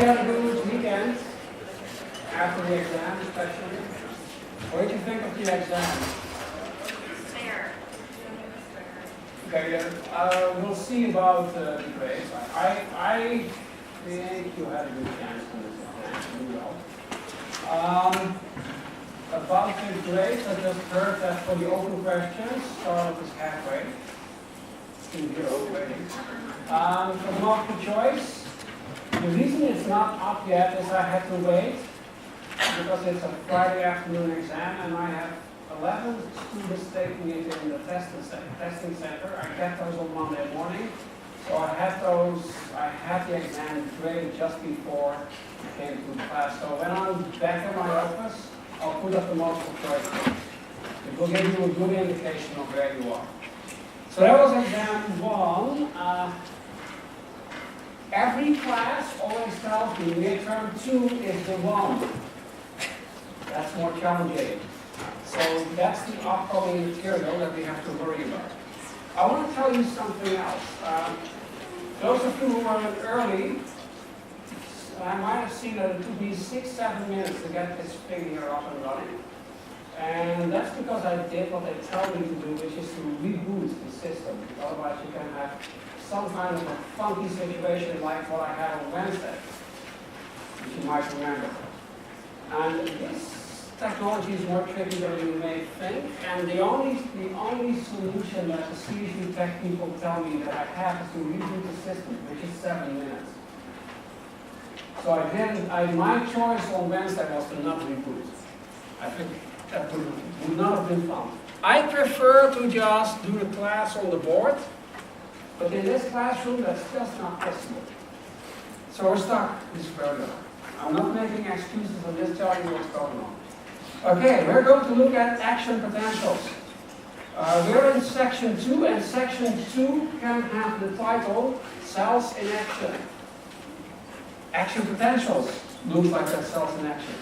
had a good weekend after the exam, especially? What did you think of the exam? Fair. Okay, we'll see about the grades. I think you had a good chance on this exam, you do well. About the grades, I just heard that for the open questions, started is halfway. 2-0 grading. For the multiple choice, the reason it's not up yet is I had to wait because it's a Friday afternoon exam and I have 11 students taking it in the testing center. I get those on Monday morning. So I had the exam graded just before I came to class. So when I'm back in my office, I'll put up the multiple choice. It will give you a good indication of where you are. So that was exam 1. Every class always tells me midterm 2 is the one. That's more challenging. So that's the upcoming material that we have to worry about. I want to tell you something else. Those of you who are early, I might have seen that it took me 6-7 minutes to get this thing here up and running. And that's because I did what they tell me to do, which is to reboot the system. Otherwise you can have some kind of a funky situation like what I had on Wednesday, which you might remember. And this technology is more tricky than you may think, and the only solution that the CSU tech people tell me that I have is to reboot the system, which is 7 minutes. So my choice on Wednesday was to not reboot. I think that would not have been fun. I prefer to just do the class on the board, but in this classroom that's just not possible. So we're stuck. This is where we are. I'm not making excuses, I'm just telling you what's going on. Okay, we're going to look at action potentials. We're in section 2, and section 2 can have the title Cells in Action. Action potentials looks like that, cells in action.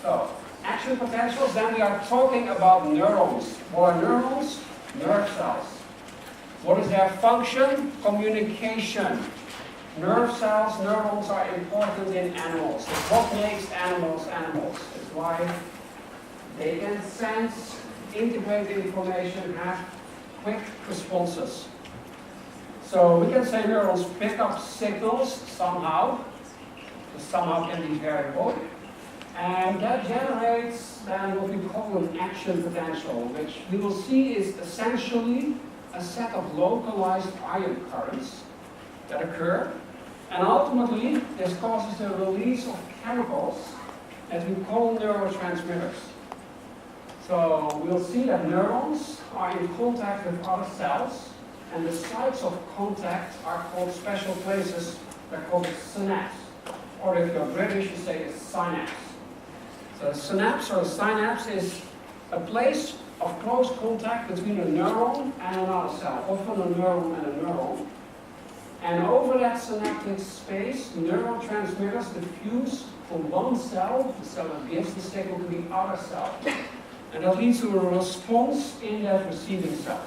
So, action potentials, then we are talking about neurons. What are neurons? Nerve cells. What is their function? Communication. Nerve cells, neurons are important in animals. It's what makes animals animals. It's why they can sense, integrate information, have quick responses. So we can say neurons pick up signals somehow. The somehow can be variable. And that generates then what we call an action potential, which we will see is essentially a set of localized ion currents that occur. And ultimately, this causes the release of chemicals that we call neurotransmitters. So we'll see that neurons are in contact with other cells, and the sites of contact are called special places. They're called synapse. Or if you're British, you say it's synapse. So a synapse or a synapse is a place of close contact between a neuron and another cell, often a neuron and a neuron. And over that synaptic space, neurotransmitters diffuse from one cell, the cell that gives the signal, to the other cell. And that leads to a response in that receiving cell.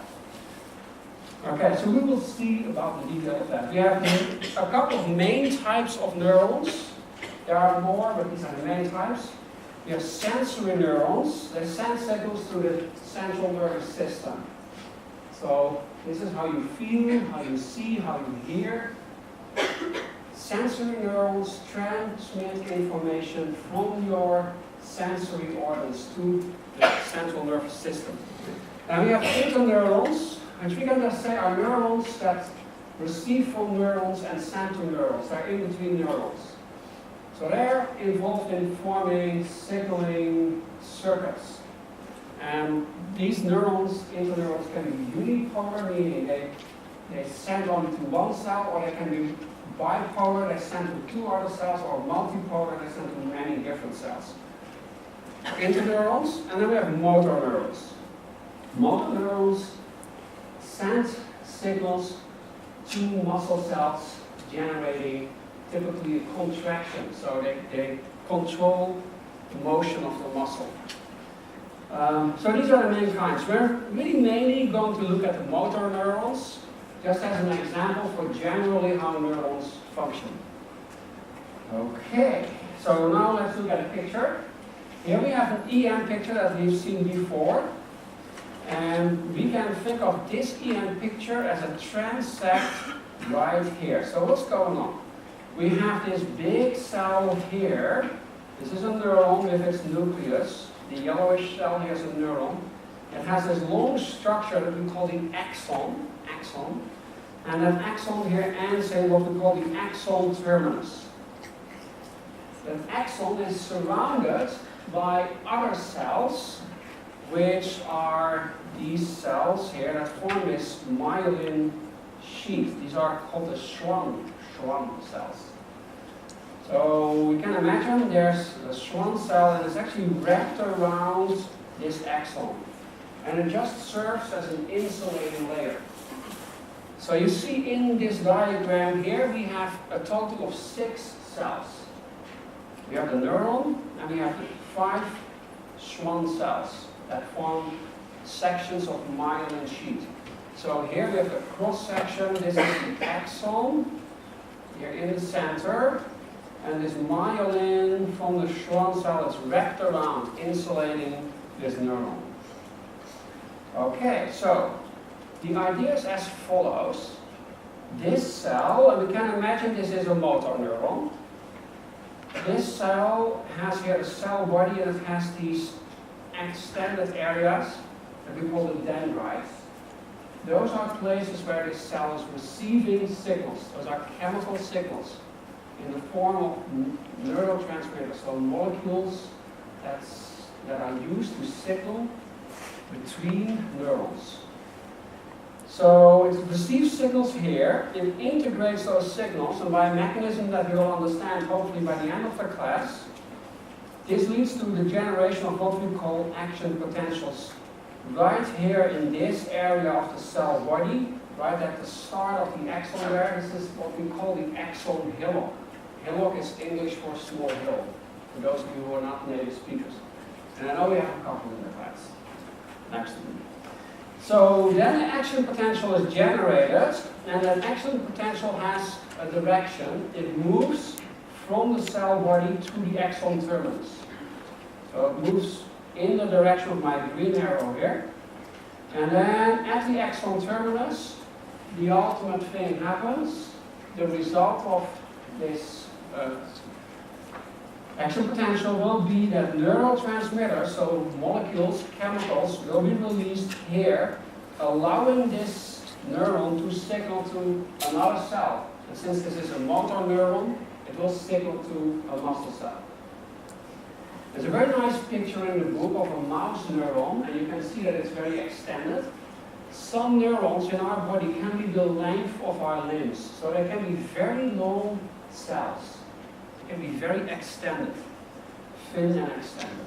Okay, so we will see about the detail of that. We have a couple of main types of neurons. There are more, but these are the main types. We have sensory neurons. They send signals to the central nervous system. So this is how you feel, how you see, how you hear. Sensory neurons transmit information from your sensory organs to the central nervous system. Now we have interneurons, which we can just say are neurons that receive from neurons and send to neurons. They're in between neurons. So they're involved in forming signaling circuits. And these neurons, interneurons, can be unipolar, meaning they send only to one cell, or they can be bipolar, they send to 2 other cells, or multipolar, they send to many different cells. Interneurons, and then we have motor neurons. Motor neurons send signals to muscle cells, generating typically a contraction, so they control the motion of the muscle. So these are the main kinds. We're really mainly going to look at the motor neurons, just as an example for generally how neurons function. Okay, so now let's look at a picture. Here we have an EM picture that we've seen before. And we can think of this EM picture as a transect right here. So what's going on? We have this big cell here. This is a neuron with its nucleus. The yellowish cell here is a neuron. It has this long structure that we call the axon. And that axon here ends in what we call the axon terminus. That axon is surrounded by other cells, which are these cells here that form this myelin sheath. These are called the Schwann cells. So we can imagine there's a Schwann cell and it's actually wrapped around this axon. And it just serves as an insulating layer. So you see in this diagram here we have a total of 6 cells. We have the neuron and we have 5 Schwann cells that form sections of myelin sheath. So here we have a cross section. This is the axon here in the center, and this myelin from the Schwann cell is wrapped around, insulating this neuron. Okay, so the idea is as follows. This cell, and we can imagine this is a motor neuron. This cell has here a cell body and it has these extended areas that we call the dendrites. Those are places where this cell is receiving signals. Those are chemical signals in the form of neurotransmitters, so molecules that are used to signal between neurons. So it receives signals here, it integrates those signals, and by a mechanism that we'll understand hopefully by the end of the class, this leads to the generation of what we call action potentials. Right here in this area of the cell body, right at the start of the axon there, this is what we call the axon hillock. Hillock is English for small hill, for those of you who are not native speakers. And I know we have a couple in the class next to me. So then an action potential is generated, and that action potential has a direction. It moves from the cell body to the axon terminus. So it moves in the direction of my green arrow here. And then at the axon terminus, the ultimate thing happens. The result of this action potential will be that neurotransmitters, so molecules, chemicals, will be released here, allowing this neuron to signal to another cell. And since this is a motor neuron, it will signal to a muscle cell. There's a very nice picture in the book of a mouse neuron, and you can see that it's very extended. Some neurons in our body can be the length of our limbs, so they can be very long cells. They can be very extended, thin and extended.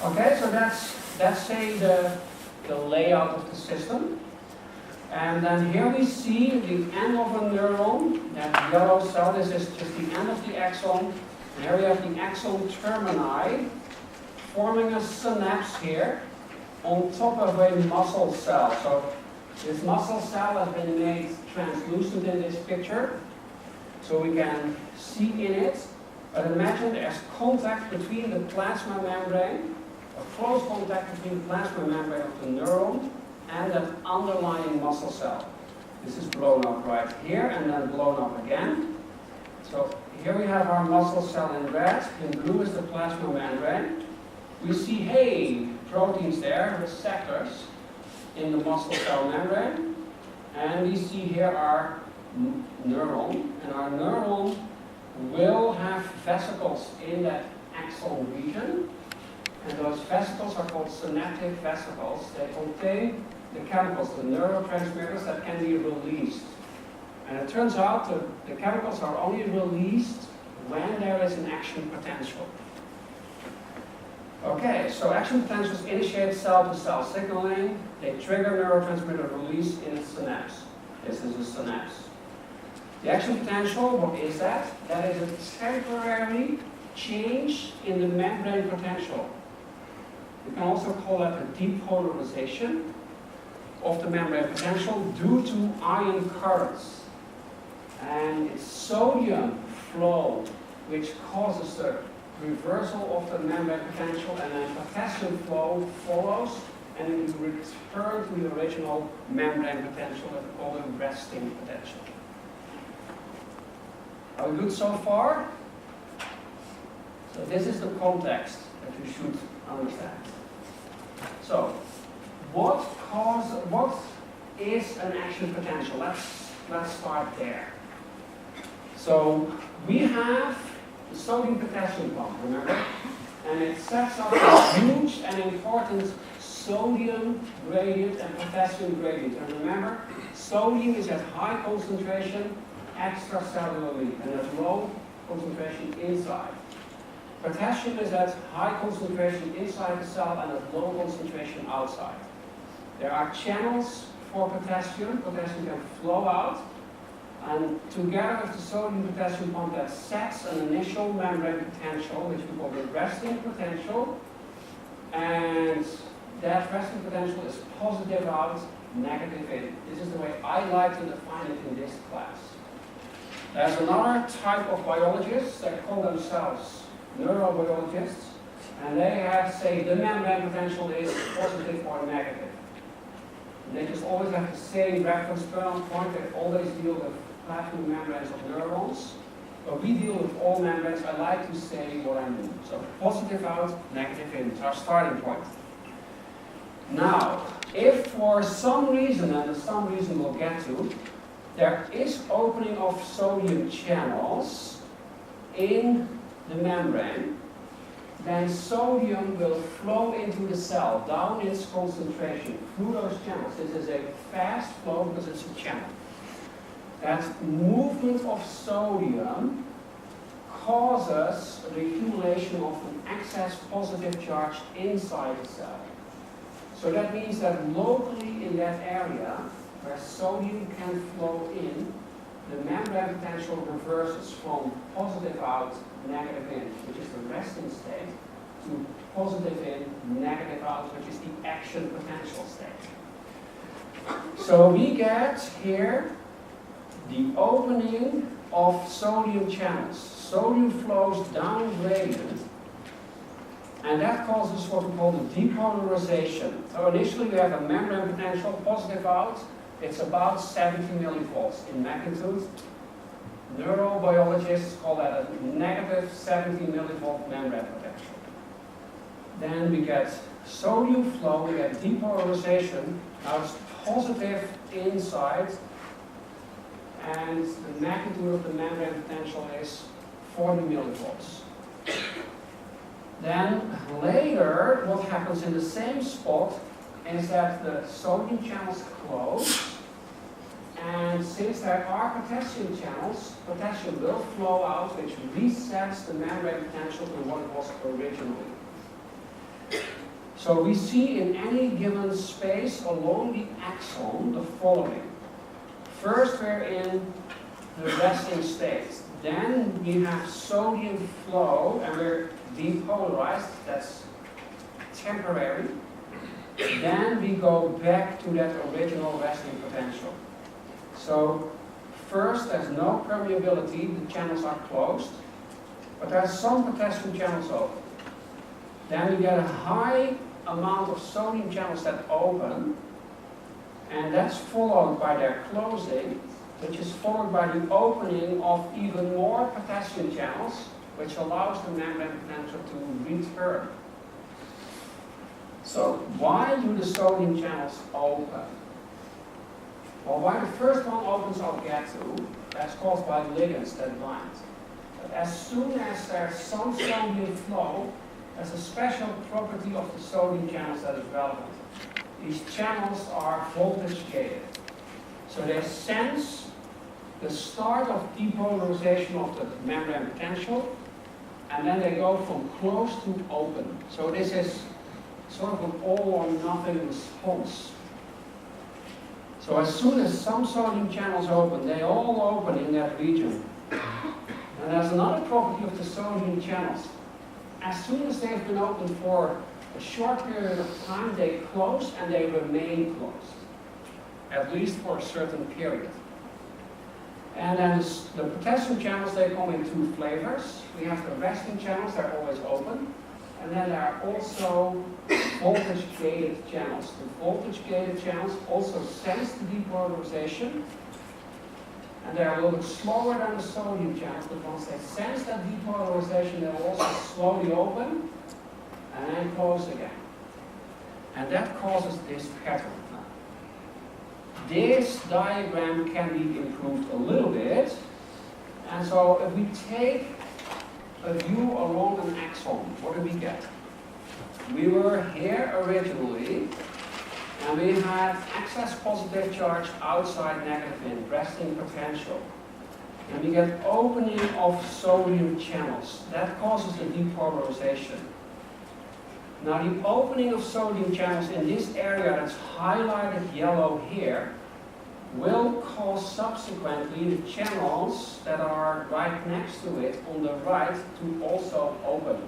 Okay, so that's say the layout of the system. And then here we see the end of a neuron, that yellow cell. This is just the end of the axon. And here we have the axon termini forming a synapse here on top of a muscle cell. So this muscle cell has been made translucent in this picture, so we can see in it. But imagine there's contact between the plasma membrane, a close contact between the plasma membrane of the neuron and that underlying muscle cell. This is blown up right here and then blown up again. So here we have our muscle cell in red, in blue is the plasma membrane. We see, hey, proteins there, receptors in the muscle cell membrane. And we see here our neuron, and our neuron will have vesicles in that axon region. And those vesicles are called synaptic vesicles. They contain the chemicals, the neurotransmitters that can be released. And it turns out that the chemicals are only released when there is an action potential. Okay, so action potentials initiate cell-to-cell signaling. They trigger neurotransmitter release in a synapse. This is a synapse. The action potential, what is that? That is a temporary change in the membrane potential. You can also call that a depolarization of the membrane potential due to ion currents. And it's sodium flow, which causes the reversal of the membrane potential, and then potassium flow follows, and it will return to the original membrane potential that we call the resting potential. Are we good so far? So this is the context that you should understand. So, what is an action potential? Let's start there. So we have the sodium potassium pump, remember? And it sets up a huge and important sodium gradient and potassium gradient. And remember, sodium is at high concentration extracellularly and at low concentration inside. Potassium is at high concentration inside the cell and at low concentration outside. There are channels for potassium. Potassium can flow out, and together with the sodium potassium pump, that sets an initial membrane potential, which we call the resting potential. And that resting potential is positive out, negative in. This is the way I like to define it in this class. There's another type of biologists that call themselves neurobiologists, and they have say the membrane potential is positive or negative. And they just always have the same reference point. They always deal with plasma membranes of neurons. But we deal with all membranes. I like to say what I mean. So positive out, negative in. It's our starting point. Now, if for some reason, and the some reason we'll get to, there is opening of sodium channels in the membrane, then sodium will flow into the cell down its concentration through those channels. This is a fast flow because it's a channel. That movement of sodium causes the accumulation of an excess positive charge inside the cell. So that means that locally in that area where sodium can flow in, the membrane potential reverses from positive out, negative in, which is the resting state, to positive in, negative out, which is the action potential state. So we get here the opening of sodium channels. Sodium flows down gradient, and that causes what we call the depolarization. So initially we have a membrane potential, positive out. It's about 70 millivolts in magnitude. Neurobiologists call that a negative 70 millivolt membrane potential. Then we get sodium flow, we get depolarization. Now it's positive inside, and the magnitude of the membrane potential is 40 millivolts. Then later, what happens in the same spot is that the sodium channels close, and since there are potassium channels, potassium will flow out, which resets the membrane potential to what it was originally. So we see in any given space along the axon the following. First we're in the resting state. Then we have sodium flow and we're depolarized, that's temporary. Then we go back to that original resting potential. So first there's no permeability, the channels are closed, but there's some potassium channels open. Then we get a high amount of sodium channels that open, and that's followed by their closing, which is followed by the opening of even more potassium channels, which allows the membrane potential to return. So why do the sodium channels open? Well, why the first one opens I'll get to. That's caused by ligands that bind. But as soon as there's some sodium flow, there's a special property of the sodium channels that is relevant. These channels are voltage gated. So they sense the start of depolarization of the membrane potential, and then they go from closed to open. So this is sort of an all or nothing response. So as soon as some sodium channels open, they all open in that region. And there's another property of the sodium channels. As soon as they've been open for a short period of time, they close and they remain closed, at least for a certain period. And then the potassium channels, they come in two flavors. We have the resting channels, they're always open. And then there are also voltage-gated channels. The voltage-gated channels also sense the depolarization. And they're a little bit slower than the sodium channels, but once they sense that depolarization, they'll also slowly open and then close again. And that causes this pattern. This diagram can be improved a little bit. And so if we take a view along an axon, what do we get? We were here originally, and we had excess positive charge outside negative in, resting potential. And we get opening of sodium channels. That causes the depolarization. Now the opening of sodium channels in this area that's highlighted yellow here will cause subsequently the channels that are right next to it on the right to also open.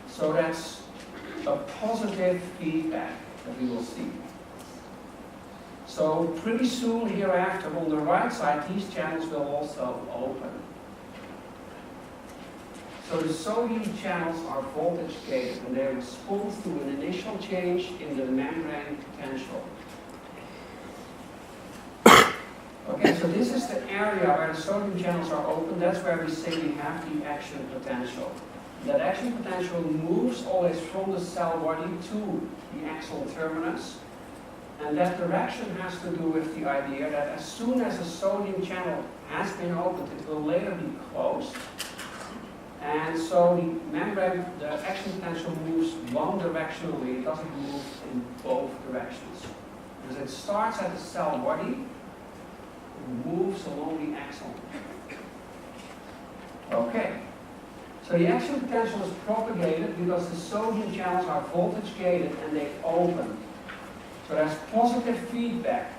So that's a positive feedback that we will see. So pretty soon hereafter on the right side these channels will also open. So the sodium channels are voltage gated and they respond to an initial change in the membrane potential. Okay, so this is the area where the sodium channels are open. That's where we say we have the action potential. That action potential moves always from the cell body to the axon terminus. And that direction has to do with the idea that as soon as a sodium channel has been opened, it will later be closed. And so the membrane, the action potential moves one directionally, it doesn't move in both directions. Because it starts at the cell body, it moves along the axon. Okay, so the action potential is propagated because the sodium channels are voltage gated and they open. So there's positive feedback.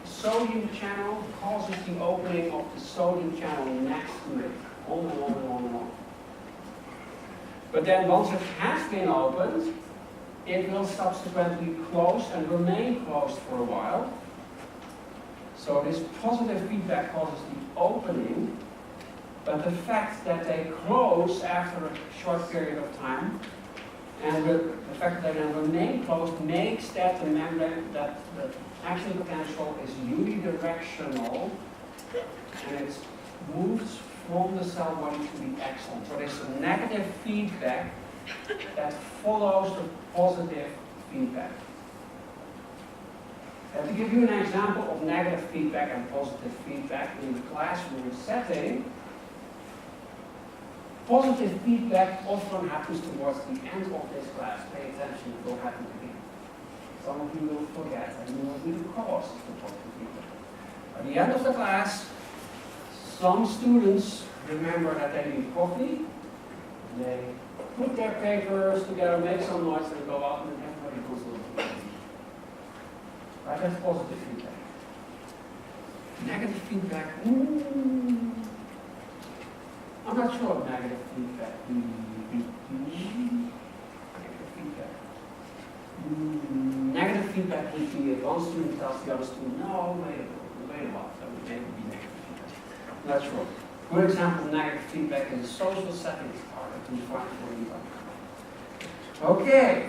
The sodium channel causes the opening of the sodium channel next to it, on and on and on and on. But then once it has been opened, it will subsequently close and remain closed for a while. So this positive feedback causes the opening, but the fact that they close after a short period of time, and the fact that they then remain closed makes that the membrane, that the action potential is unidirectional, and it moves from the cell body to the axon. So there's a negative feedback that follows the positive feedback. To give you an example of negative feedback and positive feedback in the classroom setting, positive feedback often happens towards the end of this class. Pay attention, it will happen again. Some of you will forget and you will be the cause of the positive feedback. At the end of the class, some students remember that they need coffee, they put their papers together, make some noise, and go out, and everybody goes on. Right, that's positive feedback. Negative feedback, I'm not sure of negative feedback. Negative feedback would be if one student tells the other student, no, wait a while, that would maybe be negative feedback. I'm not sure. Good example of negative feedback in the social settings are that we find for you. Okay.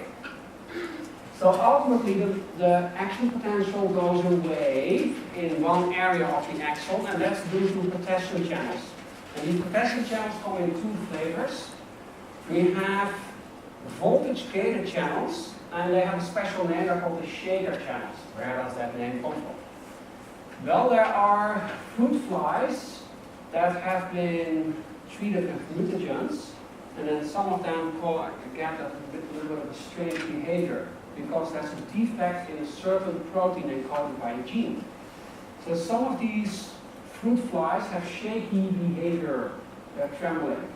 So ultimately the action potential goes away in one area of the axon, and that's due to potassium channels. And these potassium channels come in two flavors. We have voltage-gated channels, and they have a special name, they're called the shaker channels. Where does that name come from? Well, there are fruit flies that have been treated with mutagens, and then some of them get a little bit of a strange behavior because there's a defect in a certain protein encoded by a gene. So some of these fruit flies have shaky behavior, they're trembling.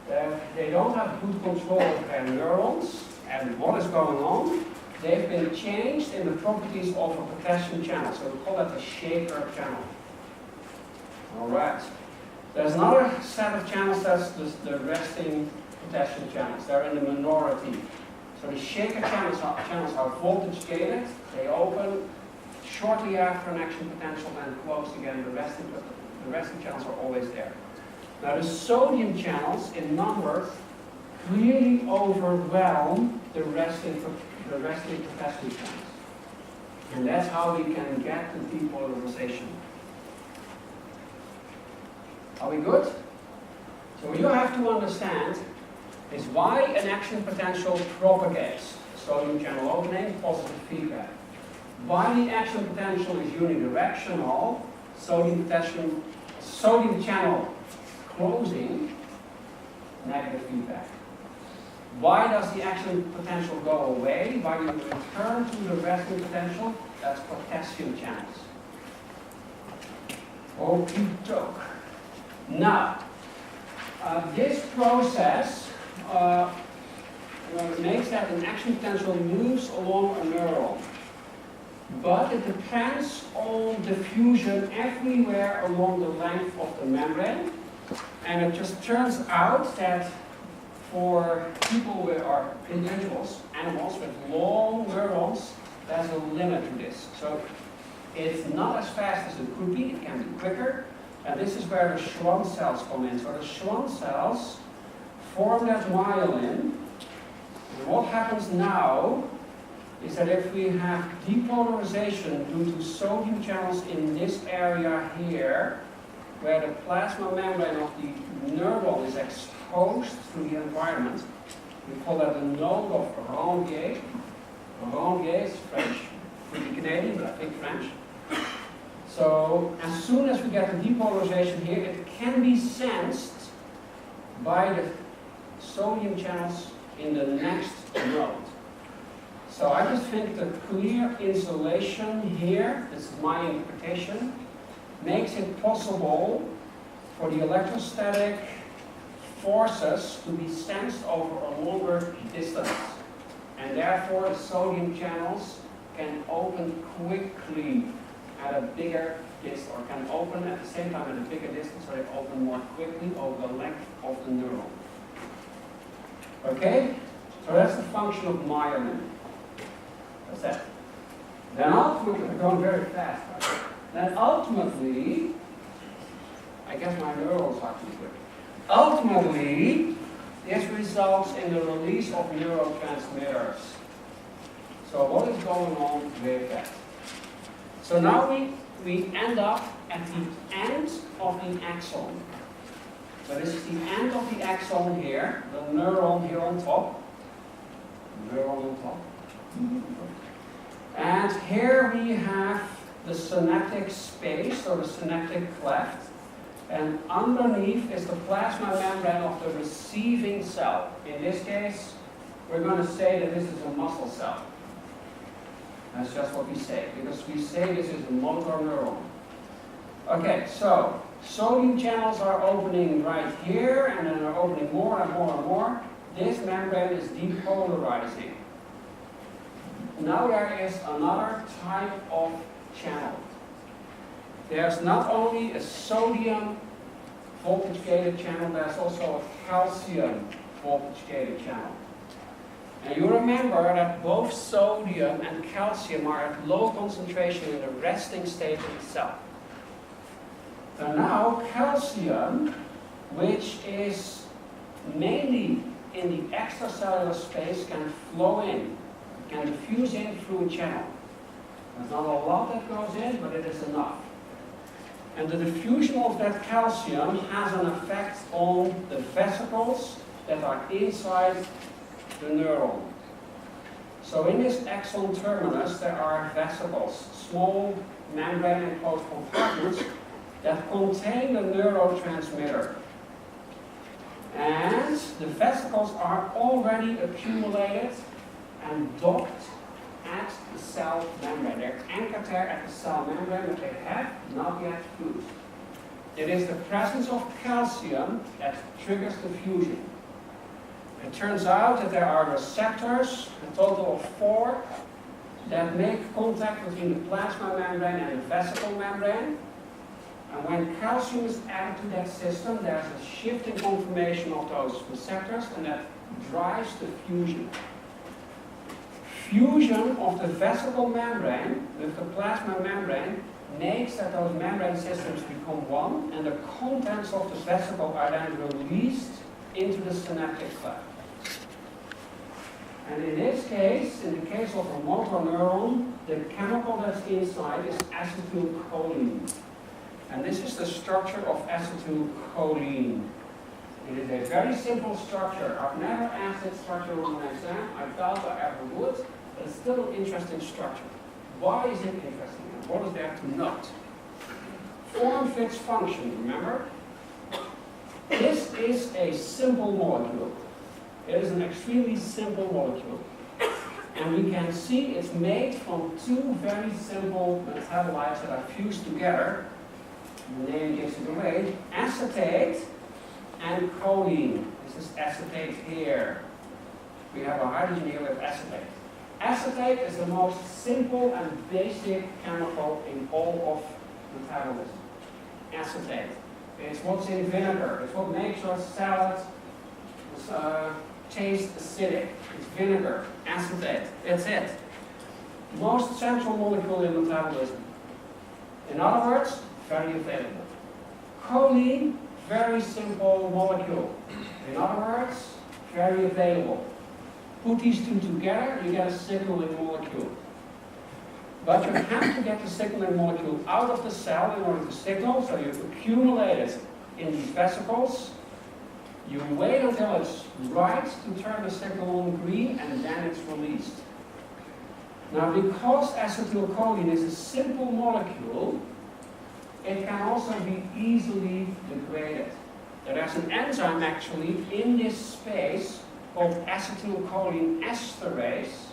They don't have good control of their neurons and what is going on. They've been changed in the properties of a potassium channel, so we call that a shaker channel. Alright. There's another set of channels, that's the resting potassium channels. They're in the minority. So the shaker channels are voltage gated, they open shortly after an action potential, then close again. The resting channels are always there. Now the sodium channels in number clearly overwhelm the resting capacity channels. And that's how we can get to depolarization. Are we good? So what you have to understand is why an action potential propagates. Sodium channel opening, positive feedback. Why the action potential is unidirectional, sodium channel closing, negative feedback. Why does the action potential go away? Why do you return to the resting potential? That's potassium channels. Okie doke. Now, this process makes that an action potential moves along a neuron. But it depends on diffusion everywhere along the length of the membrane. And it just turns out that for people who are individuals, animals with long neurons, there's a limit to this. So it's not as fast as it could be, it can be quicker. And this is where the Schwann cells come in. So the Schwann cells form that myelin. And what happens now is that if we have depolarization due to sodium channels in this area here, where the plasma membrane of the neuron is exposed to the environment, we call that a node of Ranvier. Ranvier is French, pretty Canadian, but I think French. So as soon as we get the depolarization here, it can be sensed by the sodium channels in the next node. So I just think the clear insulation here, this is my interpretation, makes it possible for the electrostatic forces to be sensed over a longer distance. And therefore the sodium channels can open quickly at a bigger distance, or can open at the same time at a bigger distance, so they open more quickly over the length of the neuron. Okay? So that's the function of myelin. That's that. Then ultimately, we're going very fast. Right? Then ultimately, I guess my neurons are too quick. Ultimately, this results in the release of neurotransmitters. So what is going on with that? So now we end up at the end of the axon. So this is the end of the axon here, the neuron here on top. Neuron on top. And here we have the synaptic space, or the synaptic cleft. And underneath is the plasma membrane of the receiving cell. In this case, we're going to say that this is a muscle cell. That's just what we say, because we say this is a motor neuron. Okay, so sodium channels are opening right here, and then they're opening more and more and more. This membrane is depolarizing. Now there is another type of channel. There's not only a sodium voltage-gated channel, there's also a calcium voltage-gated channel. And you remember that both sodium and calcium are at low concentration in the resting state of the cell. So now calcium, which is mainly in the extracellular space, can flow in, can diffuse in through a channel. There's not a lot that goes in, but it is enough. And the diffusion of that calcium has an effect on the vesicles that are inside the neuron. So in this axon terminus there are vesicles, small membrane enclosed compartments that contain the neurotransmitter. And the vesicles are already accumulated and docked at the cell membrane. They're anchored there at the cell membrane, but they have not yet fused. It is the presence of calcium that triggers the fusion. It turns out that there are receptors, a total of 4, that make contact between the plasma membrane and the vesicle membrane. And when calcium is added to that system, there's a shift in conformation of those receptors, and that drives the fusion. fusion of the vesicle membrane with the plasma membrane makes that those membrane systems become one, and the contents of the vesicle are then released into the synaptic cleft. And in this case, in the case of a motor neuron, the chemical that's inside is acetylcholine. And this is the structure of acetylcholine. It is a very simple structure. I've never asked this structure on an exam. I doubt I ever would, but it's still an interesting structure. Why is it interesting? And what is there to note? Form fits function, remember? This is a simple molecule. It is an extremely simple molecule. And we can see it's made from two very simple metabolites that are fused together. The name gives it away. Acetate and choline. This is acetate here. We have a hydrogen here with acetate. Acetate is the most simple and basic chemical in all of metabolism. Acetate. It's what's in vinegar. It's what makes your salad taste acidic. It's vinegar, acetate. That's it. Most central molecule in metabolism. In other words, very available. Choline, very simple molecule. In other words, very available. Put these two together, you get a signaling molecule. But you have to get the signaling molecule out of the cell in order to signal, so you accumulate it in these vesicles. You wait until it's right to turn the signal on green, and then it's released. Now, because acetylcholine is a simple molecule, it can also be easily degraded. There's an enzyme actually in this space called acetylcholine esterase,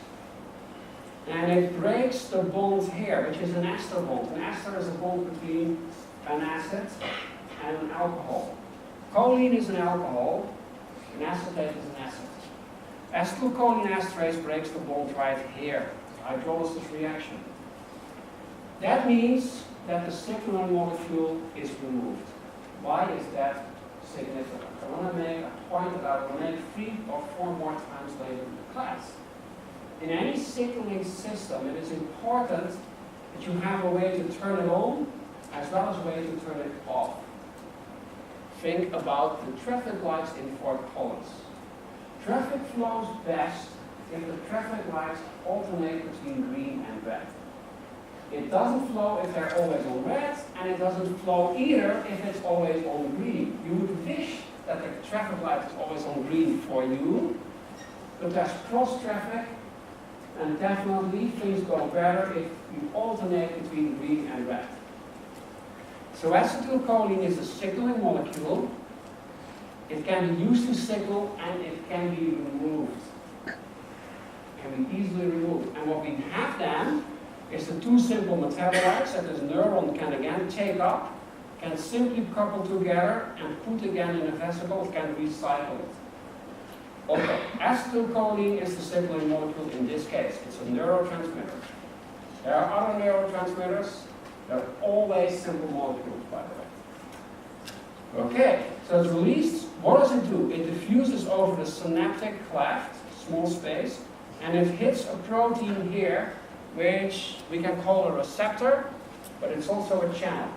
and it breaks the bond here, which is an ester bond. An ester is a bond between an acid and an alcohol. Choline is an alcohol, and acetate is an acid. Acetylcholine esterase breaks the bond right here, hydrolysis reaction. That means that the signaling molecule is removed. Why is that significant? I want to make a point that I will make 3 or 4 more times later in the class. In any signaling system, it is important that you have a way to turn it on as well as a way to turn it off. Think about the traffic lights in Fort Collins. Traffic flows best if the traffic lights alternate between green and red. It doesn't flow if they're always on red, and it doesn't flow either if it's always on green. You would wish that the traffic light is always on green for you, but there's cross traffic, and definitely things go better if you alternate between green and red. So acetylcholine is a signaling molecule. It can be used to signal, and it can be removed. It can be easily removed. And what we have then is the 2 simple metabolites that this neuron can again take up, can simply couple together and put again in a vesicle, it can recycle it. Okay, acetylcholine is the signaling molecule in this case. It's a neurotransmitter. There are other neurotransmitters. They're always simple molecules, by the way. Okay, so it's released. What does it do? It diffuses over the synaptic cleft, small space, and it hits a protein here, which we can call a receptor, but it's also a channel.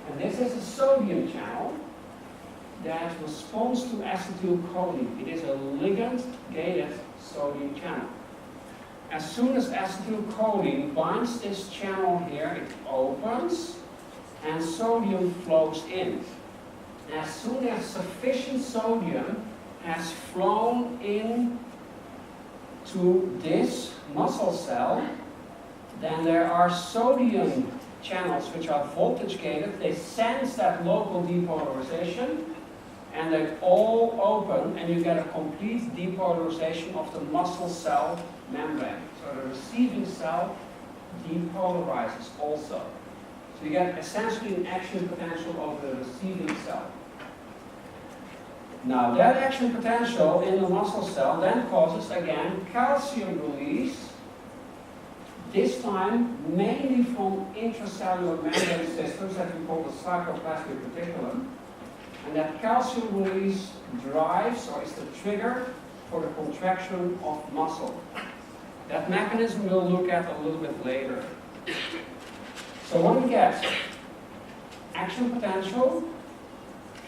And this is a sodium channel that responds to acetylcholine. It is a ligand-gated sodium channel. As soon as acetylcholine binds this channel here, it opens and sodium flows in. As soon as sufficient sodium has flown in to this muscle cell, then there are sodium channels which are voltage gated. They sense that local depolarization, and they all open, and you get a complete depolarization of the muscle cell membrane. So the receiving cell depolarizes also. So you get essentially an action potential over the receiving cell. Now that action potential in the muscle cell then causes again calcium release, this time mainly from intracellular membrane systems that we call the cytoplasmic reticulum. And that calcium release drives, or is the trigger for the contraction of muscle. That mechanism we'll look at a little bit later. So what do we get? Action potential,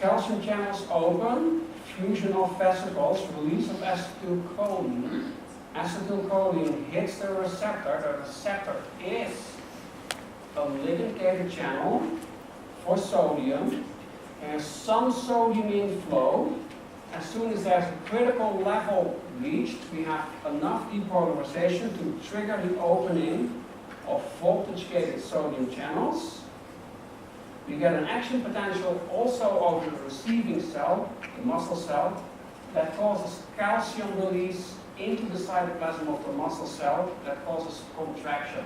calcium channels open, fusion of vesicles, release of acetylcholine. Acetylcholine hits the receptor. The receptor is a ligand-gated channel for sodium. There's some sodium inflow. As soon as there's a critical level reached, we have enough depolarization to trigger the opening of voltage-gated sodium channels. We get an action potential also over the receiving cell, the muscle cell, that causes calcium release into the cytoplasm of the muscle cell that causes contraction.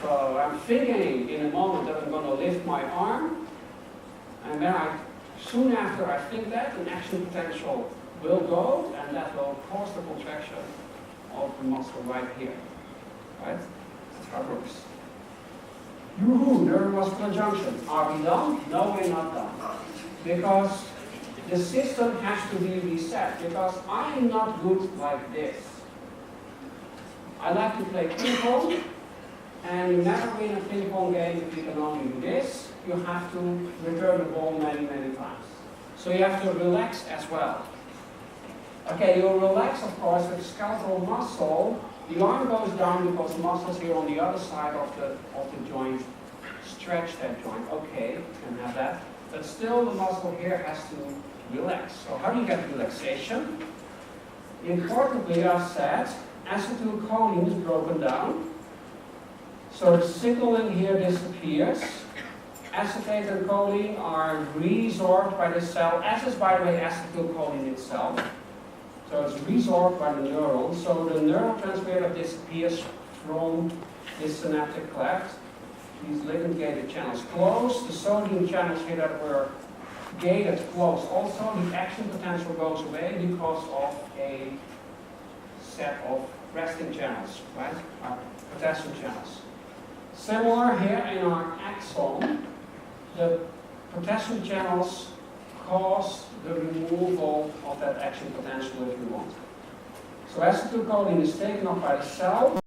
So I'm thinking in a moment that I'm going to lift my arm, and then soon after I think that, an action potential will go, and that will cause the contraction of the muscle right here. Right? That's how it works. Yoo-hoo, neuromuscular junction. Are we done? No, we're not done. Because the system has to be reset. Because I'm not good like this. I like to play ping pong, and you never win a ping pong game if you can only do this. You have to return the ball many, many times. So you have to relax as well. Okay, you'll relax, of course, with skeletal muscle. The arm goes down because the muscles here on the other side of the joint stretch that joint. Okay, can have that. But still, the muscle here has to relax. So how do you get relaxation? Importantly, as said, acetylcholine is broken down. So the signaling here disappears. Acetate and choline are resorbed by the cell, as is, by the way, acetylcholine itself. So it's resorbed by the neuron. So the neurotransmitter disappears from this synaptic cleft. These ligand-gated channels close. The sodium channels here that were gated close. Also, the action potential goes away because of a set of resting channels, right? Potassium channels. Similar here in our axon, the potassium channels cause the removal of that action potential if you want. So acetylcholine is taken up by the cell.